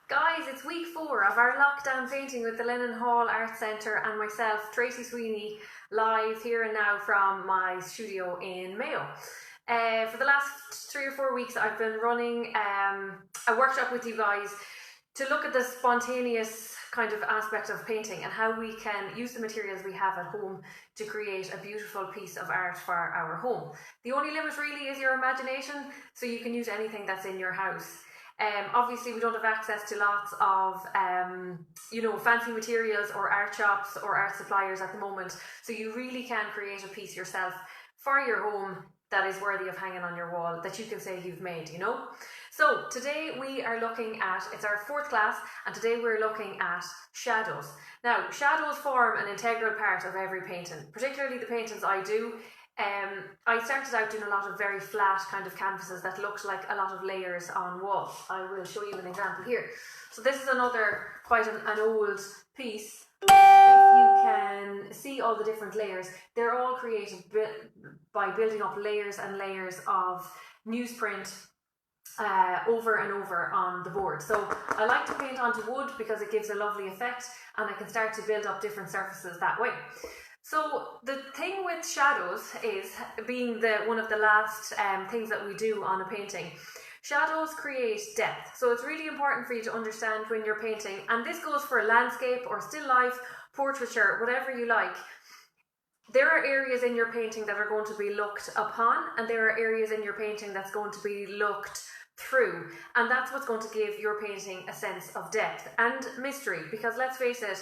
Guys, it's week 4 of our lockdown painting with the Linenhall Art Centre and myself, Tracy Sweeney, live here and now from my studio in Mayo. For the last 3 or 4 weeks I've been running a workshop with you guys to look at the spontaneous kind of aspect of painting and how we can use the materials we have at home to create a beautiful piece of art for our home. The only limit really is your imagination, so you can use anything that's in your house. Obviously we don't have access to lots of fancy materials or art shops or art suppliers at the moment, so you really can create a piece yourself for your home that is worthy of hanging on your wall, that you can say you've made, you know. So today we are looking at, it's our 4th class, and today we're looking at shadows. Now, shadows form an integral part of every painting, particularly the paintings I do. I started out doing a lot of very flat kind of canvases that looked like a lot of layers on walls. I will show you an example here. So this is another quite an old piece. If you can see all the different layers, they're all created by building up layers and layers of newsprint over and over on the board. So I like to paint onto wood because it gives a lovely effect and I can start to build up different surfaces that way. So the thing with shadows is, being one of the last things that we do on a painting, shadows create depth. So it's really important for you to understand when you're painting, and this goes for landscape or still life, portraiture, whatever you like. There are areas in your painting that are going to be looked upon, and there are areas in your painting that's going to be looked through, and that's what's going to give your painting a sense of depth and mystery. Because let's face it,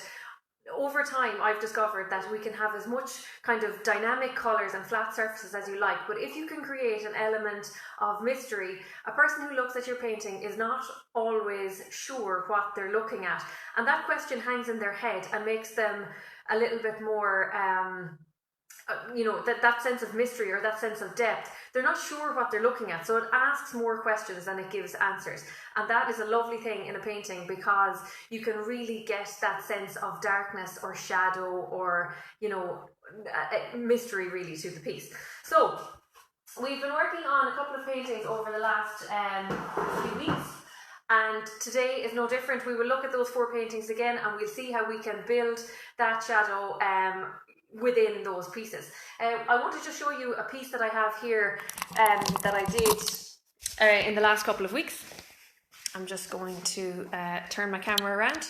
over time I've discovered that we can have as much kind of dynamic colours and flat surfaces as you like, but if you can create an element of mystery, a person who looks at your painting is not always sure what they're looking at, and that question hangs in their head and makes them a little bit more that sense of mystery or that sense of depth. They're not sure what they're looking at, so it asks more questions than it gives answers, and that is a lovely thing in a painting because you can really get that sense of darkness or shadow or mystery really to the piece. So we've been working on a couple of paintings over the last few weeks, and today is no different. We will look at those 4 paintings again and we'll see how we can build that shadow within those pieces. I want to just show you a piece that I have here that I did in the last couple of weeks. I'm just going to turn my camera around.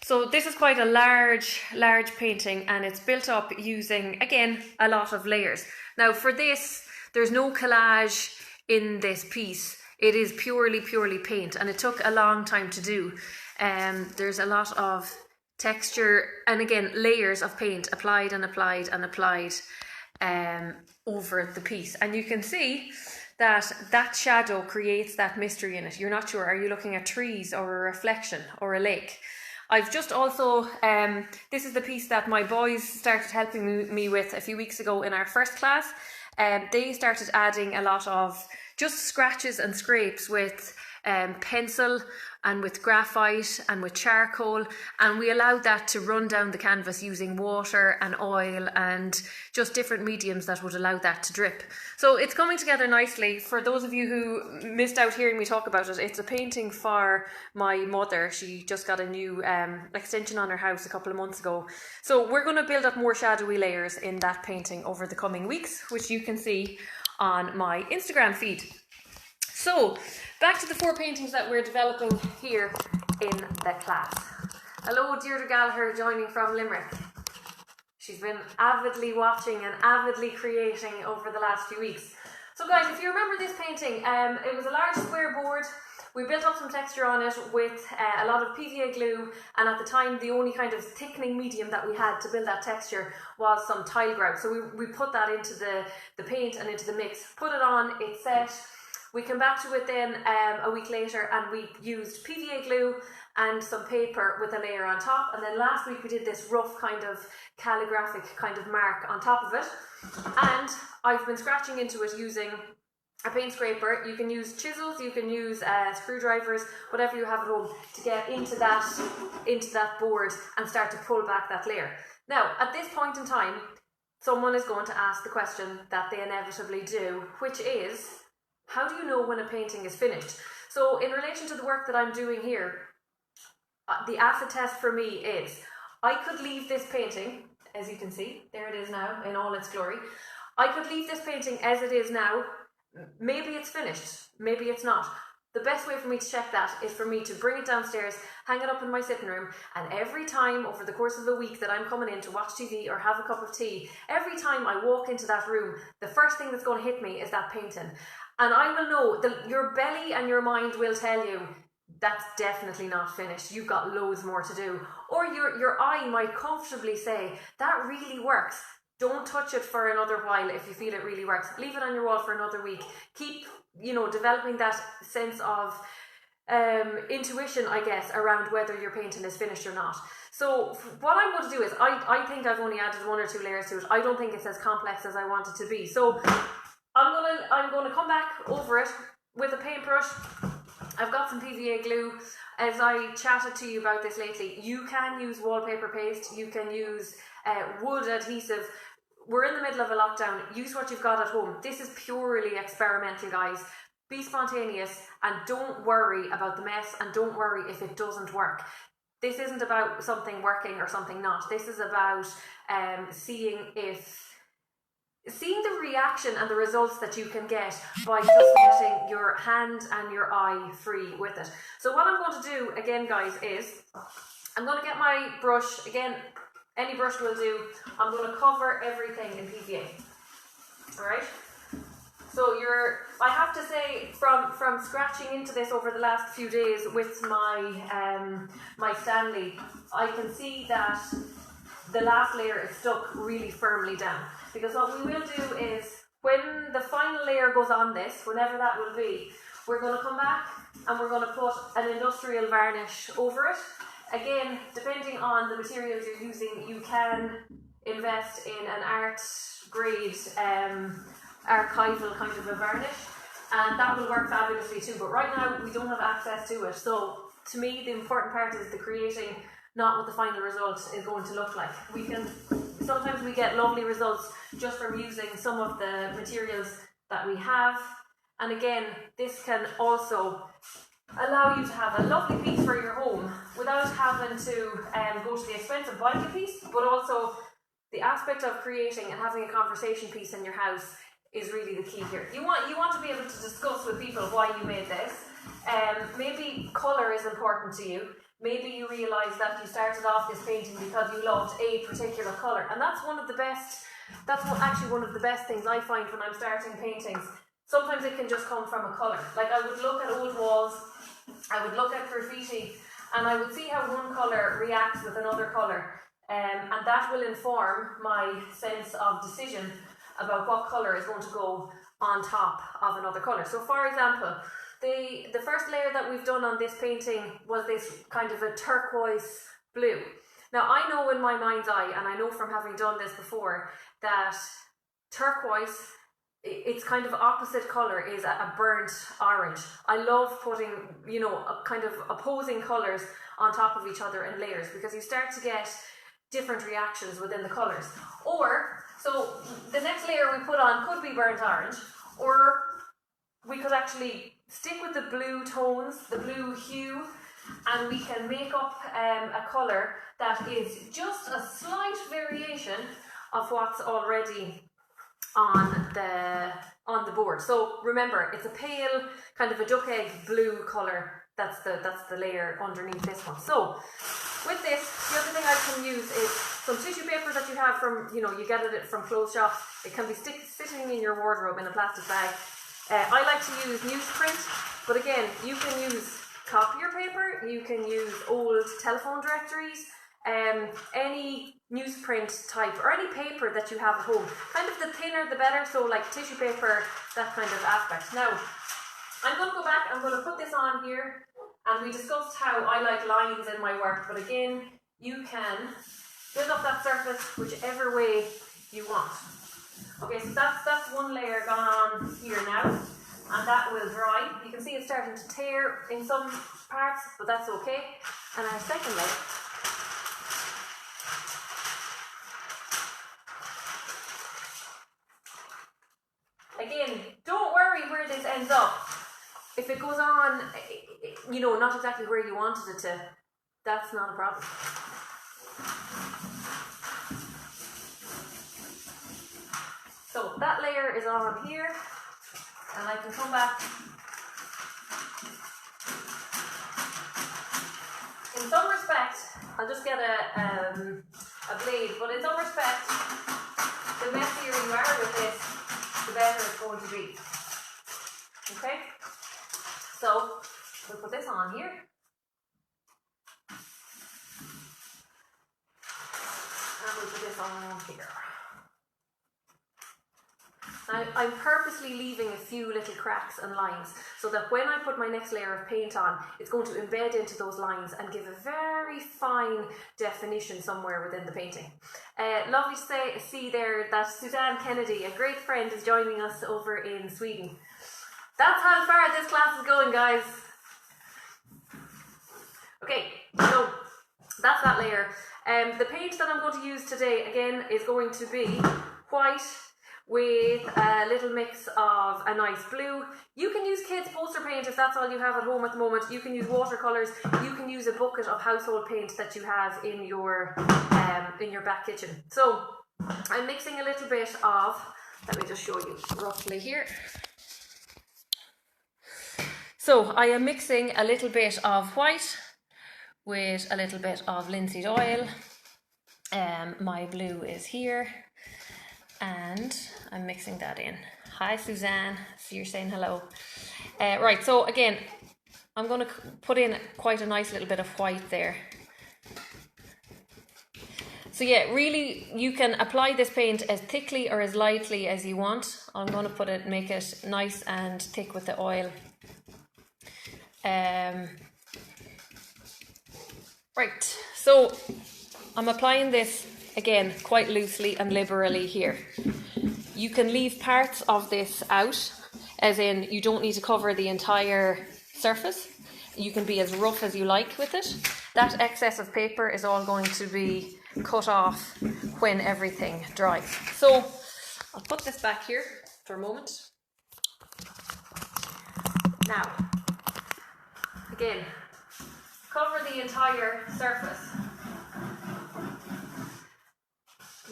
So this is quite a large painting, and it's built up using, again, a lot of layers. Now for this, there's no collage in this piece. It is purely paint, and it took a long time to do. There's a lot of texture and again layers of paint applied and applied and applied over the piece, and you can see that shadow creates that mystery in it. You're not sure, are you looking at trees or a reflection or a lake? I've just also this is the piece that my boys started helping me with a few weeks ago in our 1st class. They started adding a lot of just scratches and scrapes with pencil and with graphite and with charcoal, and we allowed that to run down the canvas using water and oil and just different mediums that would allow that to drip. So it's coming together nicely. For those of you who missed out hearing me talk about it, it's a painting for my mother. She just got a new extension on her house a couple of months ago. So we're going to build up more shadowy layers in that painting over the coming weeks, which you can see on my Instagram feed. So back to the 4 paintings that we're developing here in the class. Hello, Deirdre Gallagher joining from Limerick. She's been avidly watching and avidly creating over the last few weeks. So guys, if you remember this painting, it was a large square board. We built up some texture on it with a lot of PVA glue, and at the time the only kind of thickening medium that we had to build that texture was some tile grout. So we put that into the paint and into the mix, put it on, it set. We came back to it then a week later, and we used PVA glue and some paper with a layer on top, and then last week we did this rough kind of calligraphic kind of mark on top of it, and I've been scratching into it using a paint scraper. You can use chisels, you can use screwdrivers, whatever you have at home, to get into that board and start to pull back that layer. Now at this point in time, someone is going to ask the question that they inevitably do, which is, how do you know when a painting is finished? So in relation to the work that I'm doing here, the acid test for me is, I could leave this painting, as you can see, there it is now in all its glory. I could leave this painting as it is now. Maybe it's finished, maybe it's not. The best way for me to check that is for me to bring it downstairs, hang it up in my sitting room, and every time over the course of a week that I'm coming in to watch TV or have a cup of tea, every time I walk into that room, the first thing that's going to hit me is that painting. And I will know, that your belly and your mind will tell you, that's definitely not finished, you've got loads more to do. Or your eye might comfortably say, that really works. Don't touch it for another while if you feel it really works. Leave it on your wall for another week. Keep, developing that sense of intuition, I guess, around whether your painting is finished or not. So what I'm going to do is, I think I've only added 1 or 2 layers to it. I don't think it's as complex as I want it to be. So I'm going to come back over it with a paintbrush. I've got some PVA glue. As I chatted to you about this lately, you can use wallpaper paste, you can use wood adhesive. We're in the middle of a lockdown. Use what you've got at home. This is purely experimental, guys. Be spontaneous and don't worry about the mess, and don't worry if it doesn't work. This isn't about something working or something not. This is about seeing the reaction and the results that you can get by just letting your hand and your eye free with it. So what I'm going to do again, guys, is I'm going to get my brush. Again, any brush will do. I'm going to cover everything in PVA. Alright? So I have to say, from scratching into this over the last few days with my my Stanley, I can see that the last layer is stuck really firmly down. Because what we will do is, when the final layer goes on this, whenever that will be, we're going to come back and we're going to put an industrial varnish over it. Again, depending on the materials you're using, you can invest in an art grade archival kind of a varnish, and that will work fabulously too. But right now we don't have access to it, so to me the important part is the creating, not what the final result is going to look like. Sometimes we get lovely results just from using some of the materials that we have, and again, this can also allow you to have a lovely piece for your home without having to go to the expense of buying a piece, but also the aspect of creating and having a conversation piece in your house is really the key here. You want to be able to discuss with people why you made this. Maybe colour is important to you. Maybe you realise that you started off this painting because you loved a particular colour, and that's actually one of the best things I find when I'm starting paintings. Sometimes it can just come from a colour. Like, I would look at old walls, I would look at graffiti, and I would see how one colour reacts with another colour, and that will inform my sense of decision about what colour is going to go on top of another colour. So for example, the first layer that we've done on this painting was this kind of a turquoise blue. Now I know in my mind's eye, and I know from having done this before, that turquoise, its kind of opposite colour is a burnt orange. I love putting, kind of opposing colours on top of each other in layers, because you start to get different reactions within the colours. So the next layer we put on could be burnt orange, or we could actually stick with the blue tones, the blue hue, and we can make up a colour that is just a slight variation of what's already on the board. So remember, it's a pale, kind of a duck egg blue colour. That's the layer underneath this one. So with this, the other thing I can use is some tissue paper that you have from, you get it from clothes shops. It can be sitting in your wardrobe in a plastic bag. I like to use newsprint, but again, you can use copier paper, you can use old telephone directories, any newsprint type, or any paper that you have at home. Kind of the thinner the better, so like tissue paper, that kind of aspect. Now, I'm going to go back, I'm going to put this on here, and we discussed how I like lines in my work, but again, you can build up that surface whichever way you want. Okay, so that's one layer gone on here now, and that will dry. You can see it's starting to tear in some parts, but that's okay. And our second layer. Again, don't worry where this ends up. If if it goes on, you know, not exactly where you wanted it to, that's not a problem. So that layer is on here, and I can come back. In some respect, I'll just get a blade, but in some respect, the messier you are with this, the better it's going to be. Okay? So, we'll put this on here. And we'll put this on here. Now, I'm purposely leaving a few little cracks and lines so that when I put my next layer of paint on, it's going to embed into those lines and give a very fine definition somewhere within the painting. Lovely to see there that Suzanne Kennedy, a great friend, is joining us over in Sweden. That's how far this class is going, guys. Okay, so that's that layer. The paint that I'm going to use today, again, is going to be white with a little mix of a nice blue. You can use kids' poster paint if that's all you have at home at the moment. You can use watercolours. You can use a bucket of household paint that you have in your back kitchen. So I'm mixing a little bit of, let me just show you roughly here. So I am mixing a little bit of white with a little bit of linseed oil. My blue is here. And I'm mixing that in. Hi Suzanne, so you're saying hello. Right, so again, I'm going to put in quite a nice little bit of white there. So yeah, really you can apply this paint as thickly or as lightly as you want. I'm going to make it nice and thick with the oil. Right, so I'm applying this again quite loosely and liberally here. You can leave parts of this out, as in you don't need to cover the entire surface. You can be as rough as you like with it. That excess of paper is all going to be cut off when everything dries. So I'll put this back here for a moment. Now, again, cover the entire surface.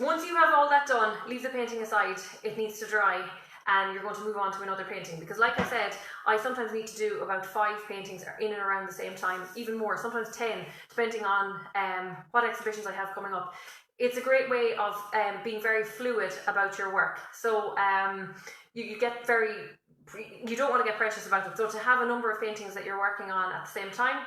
Once you have all that done, leave the painting aside. It needs to dry and you're going to move on to another painting, because like I said, I sometimes need to do about 5 paintings in and around the same time, even more, sometimes 10, depending on what exhibitions I have coming up. It's a great way of being very fluid about your work. So you don't want to get precious about it. So to have a number of paintings that you're working on at the same time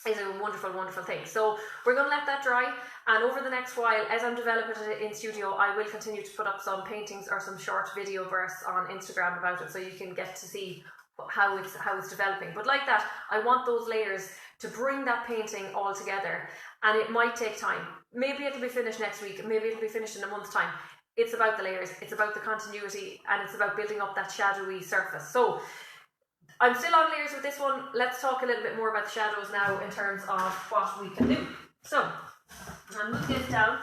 is a wonderful, wonderful thing. So we're going to let that dry, and over the next while, as I'm developing it in studio, I will continue to put up some paintings or some short video bursts on Instagram about it, so you can get to see how it's developing. But like that, I want those layers to bring that painting all together, and it might take time. Maybe it'll be finished next week, maybe it'll be finished in a month's time. It's about the layers, it's about the continuity, and it's about building up that shadowy surface. So I'm still on layers with this one. Let's talk a little bit more about the shadows now in terms of what we can do. So I'll move this down,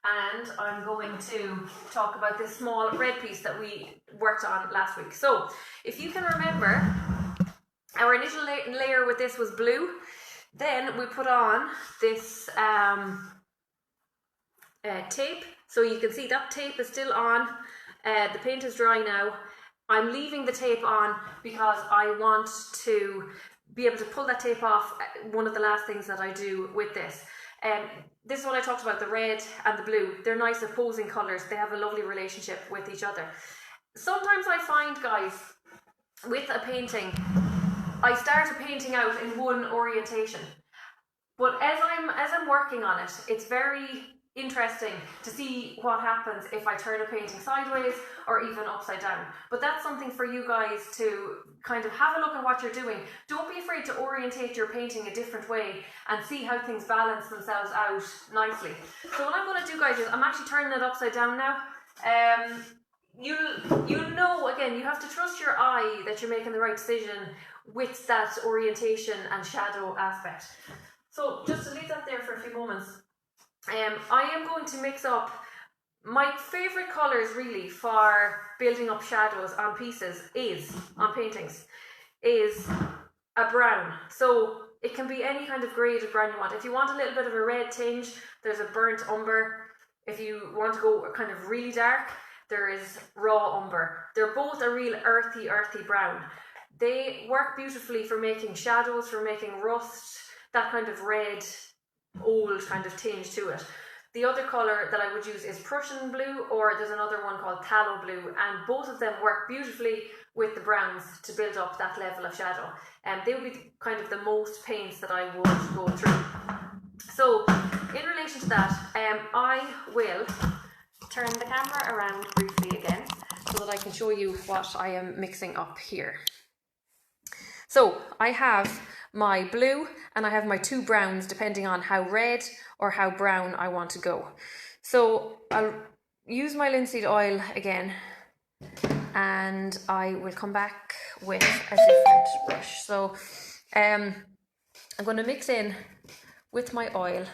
and I'm going to talk about this small red piece that we worked on last week. So if you can remember, our initial layer with this was blue. Then we put on this tape. So you can see that tape is still on. The paint is dry now. I'm leaving the tape on because I want to be able to pull that tape off. One of the last things that I do with this. This is what I talked about, the red and the blue. They're nice opposing colours. They have a lovely relationship with each other. Sometimes I find, guys, with a painting, I start a painting out in one orientation. But as I'm working on it, it's very interesting to see what happens if I turn a painting sideways or even upside down. But that's something for you guys to kind of have a look at what you're doing. Don't be afraid to orientate your painting a different way and see how things balance themselves out nicely. So what I'm going to do, guys, is I'm actually turning it upside down now. You'll know, again, you have to trust your eye that you're making the right decision with that orientation and shadow aspect. So just to leave that there for a few moments, I am going to mix up my favourite colours really for building up shadows on pieces on paintings, is a brown. So it can be any kind of grade of brown you want. If you want a little bit of a red tinge, there's a burnt umber. If you want to go kind of really dark, there is raw umber. They're both a real earthy brown. They work beautifully for making shadows, for making rust, that kind of red, old kind of tinge to it. The other colour that I would use is Prussian blue, or there's another one called tallow blue, and both of them work beautifully with the browns to build up that level of shadow. And they would be kind of the most paints that I would go through. So in relation to that, I will turn the camera around briefly again so that I can show you what I am mixing up here. So I have my blue and I have my two browns depending on how red or how brown I want to go. So I'll use my linseed oil again and I will come back with a different brush. So I'm going to mix in with my oil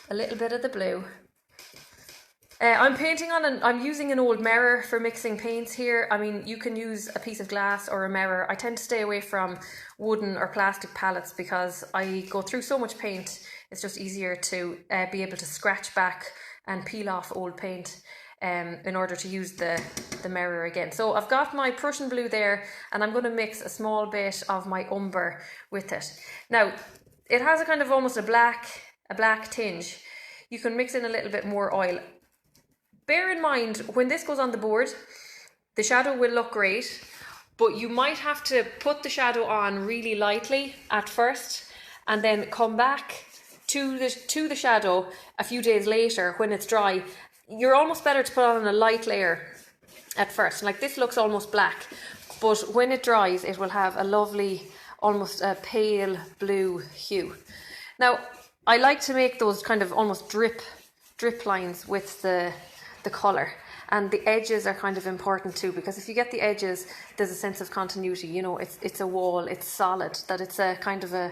a little bit of the blue. I'm using an old mirror for mixing paints here. I mean, you can use a piece of glass or a mirror. I tend to stay away from wooden or plastic palettes because I go through so much paint. It's just easier to be able to scratch back and peel off old paint in order to use the mirror again. So I've got my Prussian blue there and I'm going to mix a small bit of my umber with it. Now, it has a kind of almost a black tinge. You can mix in a little bit more oil. Bear in mind, when this goes on the board, the shadow will look great, but you might have to put the shadow on really lightly at first and then come back to the shadow a few days later when it's dry. You're almost better to put on a light layer at first. Like this looks almost black, but when it dries, it will have a lovely, almost a pale blue hue. Now, I like to make those kind of almost drip lines with the colour, and the edges are kind of important too, because if you get the edges, there's a sense of continuity. You know, it's a wall, it's solid, that it's a kind of an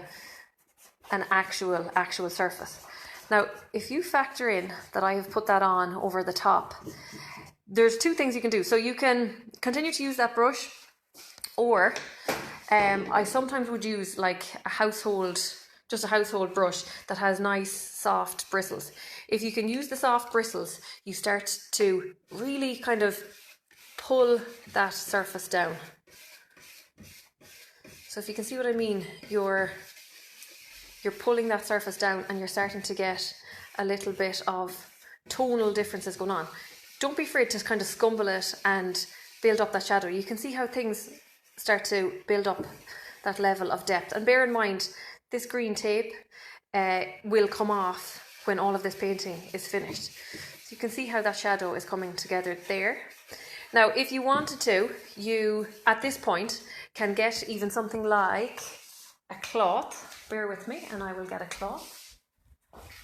actual surface. Now, if you factor in that I have put that on over the top, there's two things you can do. So you can continue to use that brush, or I sometimes would use like just a household brush that has nice soft bristles. If you can use the soft bristles, you start to really kind of pull that surface down. So if you can see what I mean, you're pulling that surface down and you're starting to get a little bit of tonal differences going on. Don't be afraid to kind of scumble it and build up that shadow. You can see how things start to build up that level of depth. And bear in mind, this green tape will come off when all of this painting is finished. So you can see how that shadow is coming together there. Now, if you wanted to, you, at this point, can get even something like a cloth. Bear with me and I will get a cloth.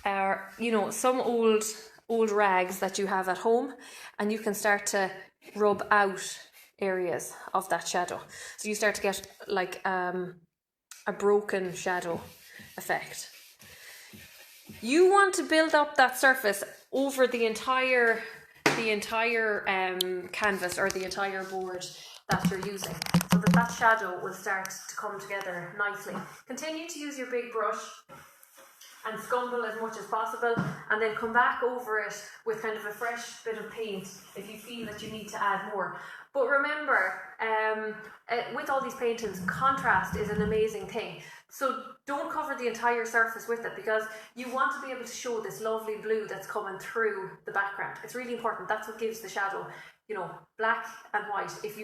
Or, you know, some old rags that you have at home, and you can start to rub out areas of that shadow. So you start to get like a broken shadow effect. You want to build up that surface over the entire canvas or the entire board that you're using, so that shadow will start to come together nicely. Continue to use your big brush and scumble as much as possible, and then come back over it with kind of a fresh bit of paint if you feel that you need to add more. But remember, with all these paintings, contrast is an amazing thing. So don't cover the entire surface with it, because you want to be able to show this lovely blue that's coming through the background. It's really important. That's what gives the shadow, you know, black and white. If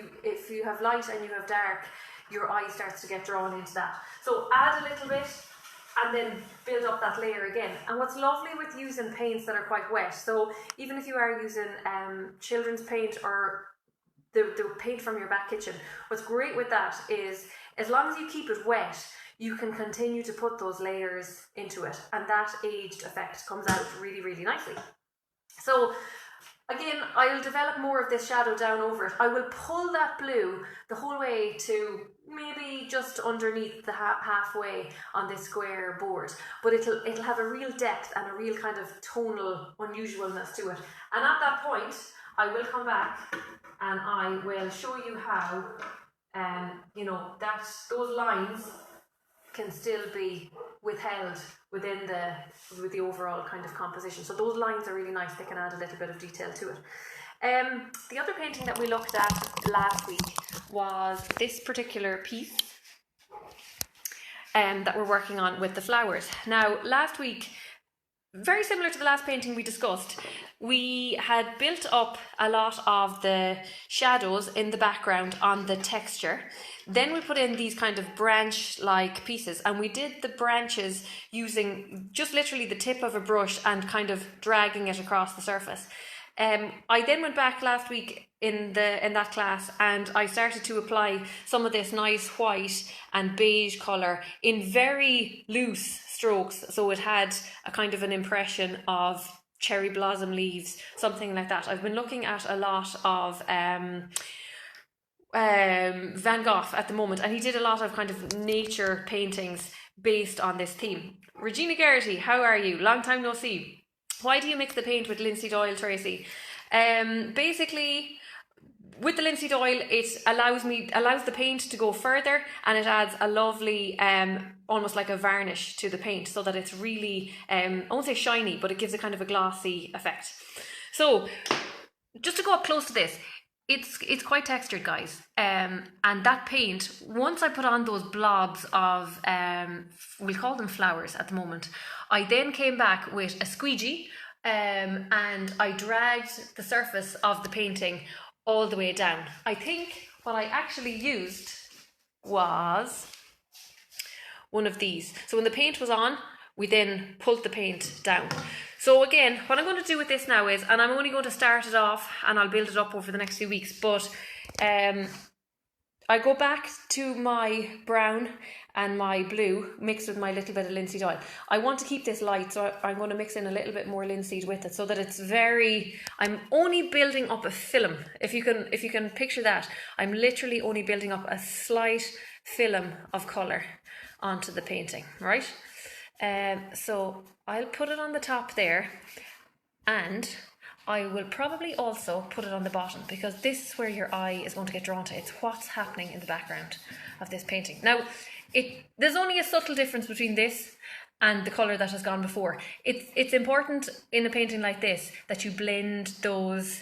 you have light and you have dark, your eye starts to get drawn into that. So add a little bit and then build up that layer again. And what's lovely with using paints that are quite wet, so even if you are using children's paint or the paint from your back kitchen, what's great with that is, as long as you keep it wet, you can continue to put those layers into it, and that aged effect comes out really, really nicely. So again, I'll develop more of this shadow down over it. I will pull that blue the whole way to maybe just underneath the halfway on this square board, but it'll have a real depth and a real kind of tonal unusualness to it. And at that point, I will come back and I will show you how you know, that those lines can still be withheld within with the overall kind of composition. So those lines are really nice. They can add a little bit of detail to it. The other painting that we looked at last week was this particular piece that we're working on with the flowers. Now, last week, very similar to the last painting we discussed, we had built up a lot of the shadows in the background on the texture. Then we put in these kind of branch-like pieces, and we did the branches using just literally the tip of a brush and kind of dragging it across the surface. I then went back last week in that class, and I started to apply some of this nice white and beige colour in very loose strokes, so it had a kind of an impression of cherry blossom leaves, something like that. I've been looking at a lot of Van Gogh at the moment, and he did a lot of kind of nature paintings based on this theme. Regina Geraghty, how are you? Long time no see. Why do you mix the paint with linseed oil, Tracy? Basically, with the linseed oil, it allows the paint to go further, and it adds a lovely, almost like a varnish to the paint, so that it's really, I won't say shiny, but it gives a kind of a glossy effect. So, just to go up close to this, it's quite textured, guys, and that paint, once I put on those blobs of, we'll call them flowers at the moment, I then came back with a squeegee, and I dragged the surface of the painting all the way down. I think what I actually used was one of these. So when the paint was on, we then pulled the paint down. So again, what I'm going to do with this now is, and I'm only going to start it off and I'll build it up over the next few weeks, but I go back to my brown and my blue mixed with my little bit of linseed oil. I want to keep this light, so I'm going to mix in a little bit more linseed with it, so that it's I'm only building up a film. If you can picture that, I'm literally only building up a slight film of colour onto the painting, right? So I'll put it on the top there, and I will probably also put it on the bottom, because this is where your eye is going to get drawn to. It's what's happening in the background of this painting. Now, there's only a subtle difference between this and the colour that has gone before. It's important in a painting like this that you blend those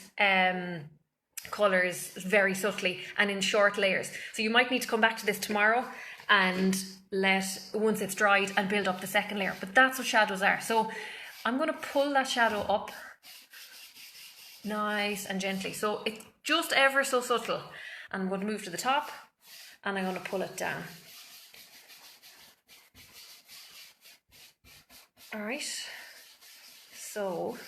colours very subtly and in short layers. So you might need to come back to this tomorrow and once it's dried, and build up the second layer. But that's what shadows are. So I'm going to pull that shadow up nice and gently. So it's just ever so subtle. And I'm going to move to the top, and I'm going to pull it down. Alright, so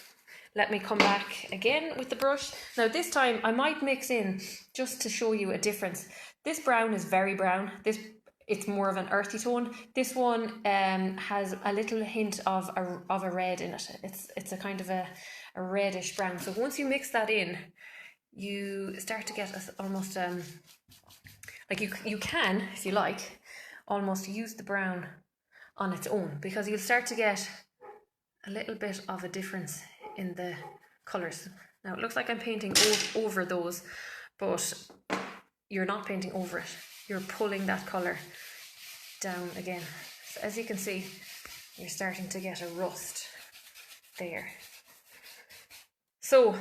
let me come back again with the brush. Now this time I might mix in, just to show you a difference. This brown is very brown. It's more of an earthy tone. This one has a little hint of a red in it. It's a kind of a reddish brown. So once you mix that in, you start to get almost like you can, if you like, almost use the brown on its own, because you'll start to get a little bit of a difference in the colours. Now it looks like I'm painting over those, but you're not painting over it. You're pulling that colour down again. So as you can see, you're starting to get a rust there. So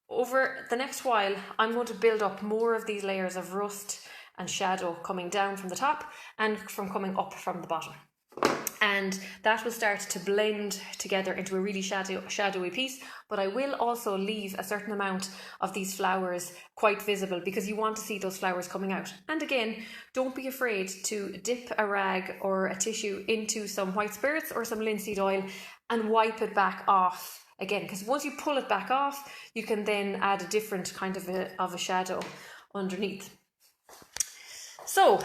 over the next while, I'm going to build up more of these layers of rust and shadow coming down from the top and coming up from the bottom. And that will start to blend together into a really shadowy piece, but I will also leave a certain amount of these flowers quite visible, because you want to see those flowers coming out. And again, don't be afraid to dip a rag or a tissue into some white spirits or some linseed oil and wipe it back off again, because once you pull it back off, you can then add a different kind of a shadow underneath. So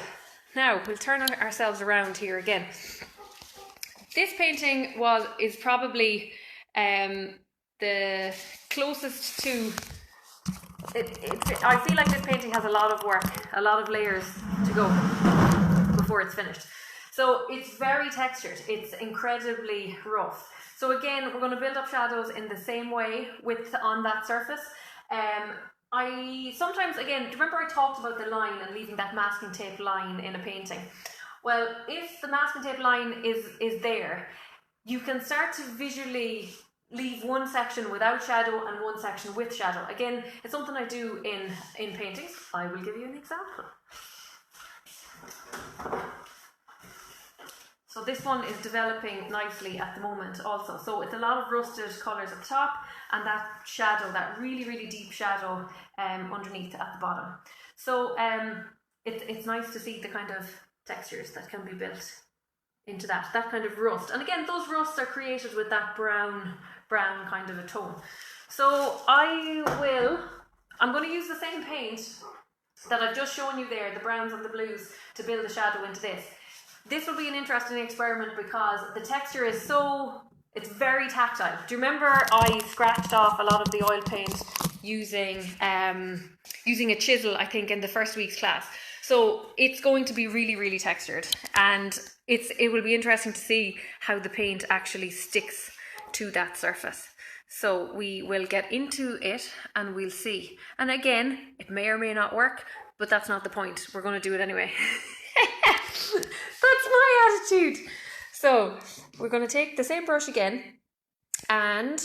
now we'll turn ourselves around here again. This painting is probably the closest to I feel like this painting has a lot of work, a lot of layers to go before it's finished. So it's very textured, it's incredibly rough. So again, we're going to build up shadows in the same way on that surface. I sometimes, again, do you remember I talked about the line and leaving that masking tape line in a painting? Well, if the masking tape line is there, you can start to visually leave one section without shadow and one section with shadow. Again, it's something I do in paintings. I will give you an example. So this one is developing nicely at the moment also. So it's a lot of rusted colours at the top and that shadow, that really, really deep shadow underneath at the bottom. So it's nice to see the kind of textures that can be built into that kind of rust. And again, those rusts are created with that brown kind of a tone. So I'm going to use the same paint that I've just shown you there, the browns and the blues, to build the shadow into this. This will be an interesting experiment because the texture is it's very tactile. Do you remember I scratched off a lot of the oil paint using a chisel, I think, in the first week's class? So it's going to be really, really textured, and it will be interesting to see how the paint actually sticks to that surface. So we will get into it and we'll see. And again, it may or may not work, but that's not the point. We're going to do it anyway. That's my attitude. So we're going to take the same brush again and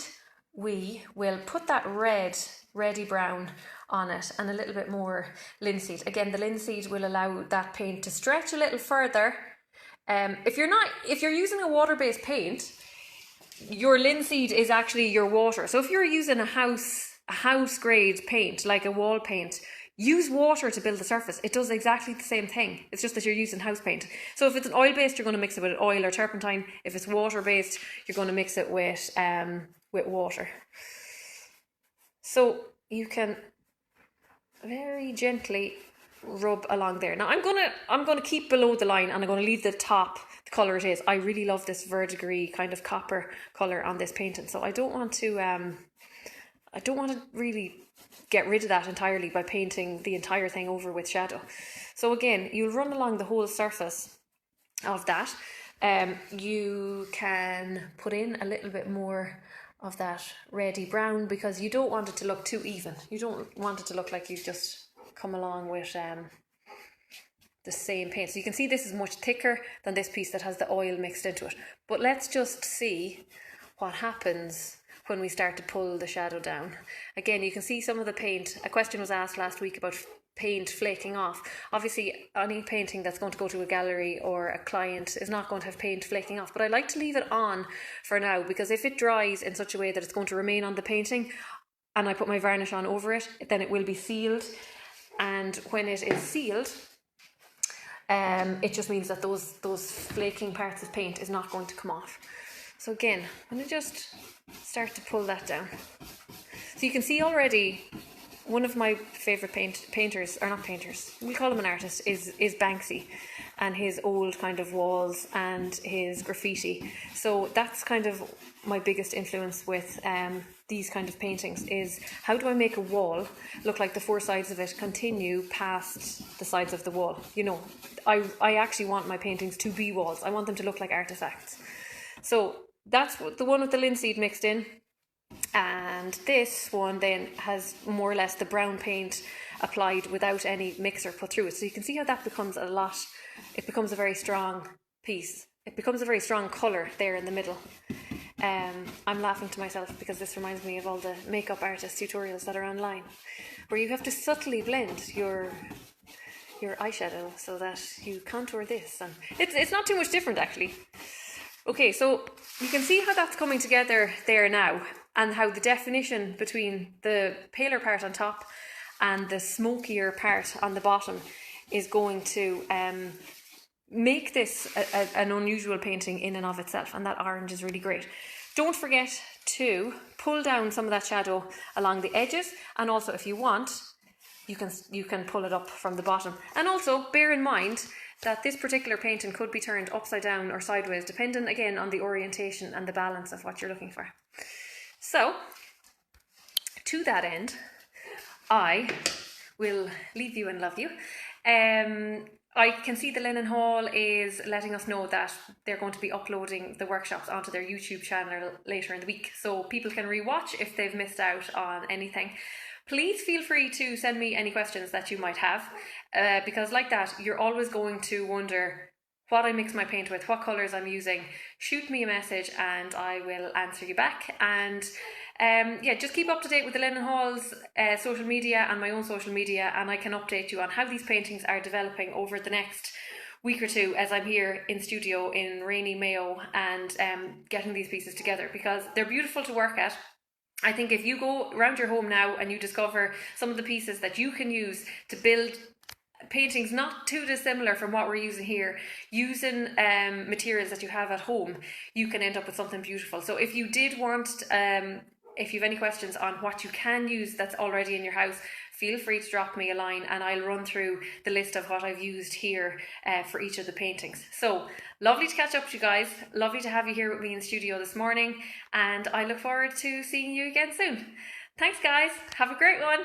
we will put that reddy brown on it and a little bit more linseed. Again, the linseed will allow that paint to stretch a little further. If you're using a water-based paint, your linseed is actually your water. So if you're using a house grade paint, like a wall paint, use water to build the surface. It does exactly the same thing. It's just that you're using house paint. So if it's an oil based, you're going to mix it with oil or turpentine. If it's water based, you're going to mix it with water. So you can very gently rub along there. Now I'm gonna keep below the line and I'm gonna leave the top the colour it is. I really love this verdigris kind of copper colour on this painting, so I don't want to really get rid of that entirely by painting the entire thing over with shadow. So again, you'll run along the whole surface of that. You can put in a little bit more of that reddy brown because you don't want it to look too even. You don't want it to look like you've just come along with the same paint. So you can see this is much thicker than this piece that has the oil mixed into it. But let's just see what happens when we start to pull the shadow down. Again, you can see some of the paint. A question was asked last week about paint flaking off. Obviously, any painting that's going to go to a gallery or a client is not going to have paint flaking off, but I like to leave it on for now because if it dries in such a way that it's going to remain on the painting and I put my varnish on over it, then it will be sealed. And when it is sealed, it just means that those flaking parts of paint is not going to come off. So again, I'm going to just start to pull that down. So you can see already one of my favourite painters, or not painters, we call him an artist, is Banksy and his old kind of walls and his graffiti. So that's kind of my biggest influence with these kind of paintings is how do I make a wall look like the four sides of it continue past the sides of the wall. You know, I actually want my paintings to be walls. I want them to look like artefacts. So that's the one with the linseed mixed in. And this one then has more or less the brown paint applied without any mixer put through it. So you can see how that becomes it becomes a very strong piece. It becomes a very strong colour there in the middle. I'm laughing to myself because this reminds me of all the makeup artist tutorials that are online, where you have to subtly blend your eyeshadow so that you contour this. And it's not too much different actually. Okay, so you can see how that's coming together there now, and how the definition between the paler part on top and the smokier part on the bottom is going to make this an unusual painting in and of itself, and that orange is really great. Don't forget to pull down some of that shadow along the edges, and also if you want, you can pull it up from the bottom. And also bear in mind that this particular painting could be turned upside down or sideways, depending again on the orientation and the balance of what you're looking for. So, to that end, I will leave you and love you. I can see the Linenhall is letting us know that they're going to be uploading the workshops onto their YouTube channel later in the week, so people can rewatch if they've missed out on anything. please feel free to send me any questions that you might have, because like that, you're always going to wonder what I mix my paint with, what colours I'm using. Shoot me a message and I will answer you back. And yeah, just keep up to date with the Linenhall's social media and my own social media, and I can update you on how these paintings are developing over the next week or two as I'm here in studio in rainy Mayo and getting these pieces together, because they're beautiful to work at. I think if you go around your home now and you discover some of the pieces that you can use to build paintings not too dissimilar from what we're using here, using materials that you have at home, you can end up with something beautiful. So if you did want, if you have any questions on what you can use that's already in your house, feel free to drop me a line and I'll run through the list of what I've used here for each of the paintings. So lovely to catch up with you guys, lovely to have you here with me in the studio this morning, and I look forward to seeing you again soon. Thanks guys, have a great one.